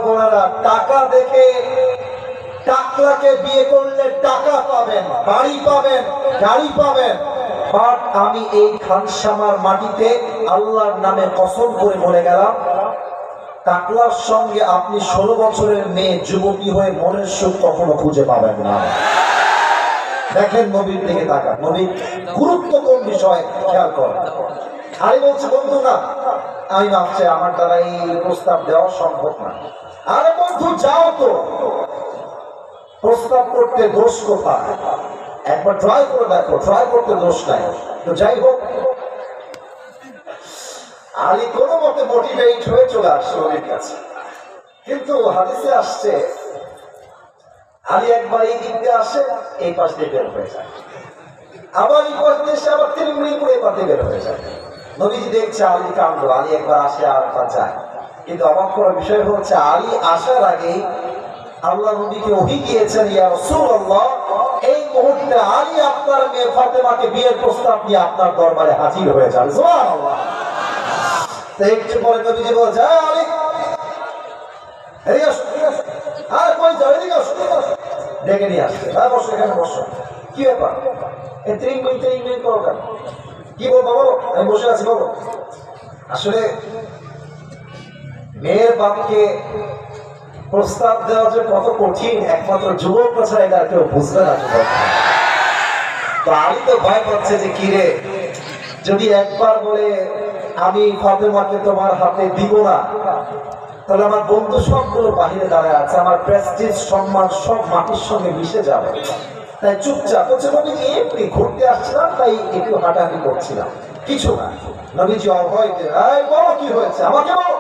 বোনেরা, টাকা দেখে টাকলাকে বিয়ে করলে টাকা পাবেন, বাড়ি পাবেন, গাড়ি পাবেন। বাট আমি এই খানসামার মাটিতে আল্লাহর নামে কসম করে বলে গেলাম, টাকলার সঙ্গে আপনি 16 বছরের মেয়ে যুবতী হয়ে মনের সুখ কখনো খুঁজে পাবেন না। দেখেন নবীর দিকে তাকান, নবীর গুরুত্ব কোন বিষয় খেয়াল করেন। আমি বলছি বন্ধু না, আমি ভাবছি আমার দ্বারা এই প্রস্তাব দেওয়া সম্ভব না। আরে বন্ধু যাও তো, প্রস্তাব করতে দোষ কোথায়? একবার ট্রাই করে দেখো, ট্রাই করতে দোষ নাই। তো যাই হোক, আলী কোনো মতে মোটিভেট হয়ে চলে আসছে নবীর কাছে। কিন্তু হাদিসে আসছে আলী একবার এই দিক দিয়ে আসে, এই পাশ দিয়ে বের হয়ে যায়, আবার এই পাশ দিয়ে এসে আবার 3 মিনিট করে এই পাশ দিয়ে বের হয়ে যায়। নবীজি দেখছে আলী কাণ্ড, আলী একবার আসে আর একবার যায়। কিন্তু অবাক করার বিষয় হচ্ছে আলী আসার আগেই আল্লাহ নবীকে ওহী দিয়েছেন, ইয়া রাসূলুল্লাহ, এই মুহূর্তে আলী আপনার মেয়ে ফাতেমাকে বিয়ের প্রস্তাব নিয়ে আপনার দরবারে হাজির হয়ে যাবে। সুবহানাল্লাহ। তো একটু পরে নবীজি বলে, যা আলী, এদিকে আসো, আর কই যাও, এদিকে আসো, ডেকে নিয়ে আসছে। হ্যাঁ বসো, এখানে বসো। কি ব্যাপার? এই 3 মিনিট করো কেন? কি বলবো বলো? আমি বসে আছি, বলো। আসলে মেয়ের বাপকে প্রস্তাব দেওয়া যে কত কঠিন, একমাত্র যুবক ছাড়া এটা কেউ বুঝবে না। তো আমি তো ভয় পাচ্ছে যে কি রে, যদি একবার বলে আমি ফাতেমাকে তোমার হাতে দিব না, তাহলে আমার বন্ধু সবগুলো বাহিরে দাঁড়ায় আছে, আমার প্রেস্টিজ সম্মান সব মাটির সঙ্গে মিশে যাবে। তাই চুপচাপ হচ্ছে, নবীজি এমনি ঘুরতে আসছিলাম, তাই একটু হাঁটাহাঁটি করছিলাম, কিছু না। নবীজি অভয়, বলো কি হয়েছে, আমাকে বলো।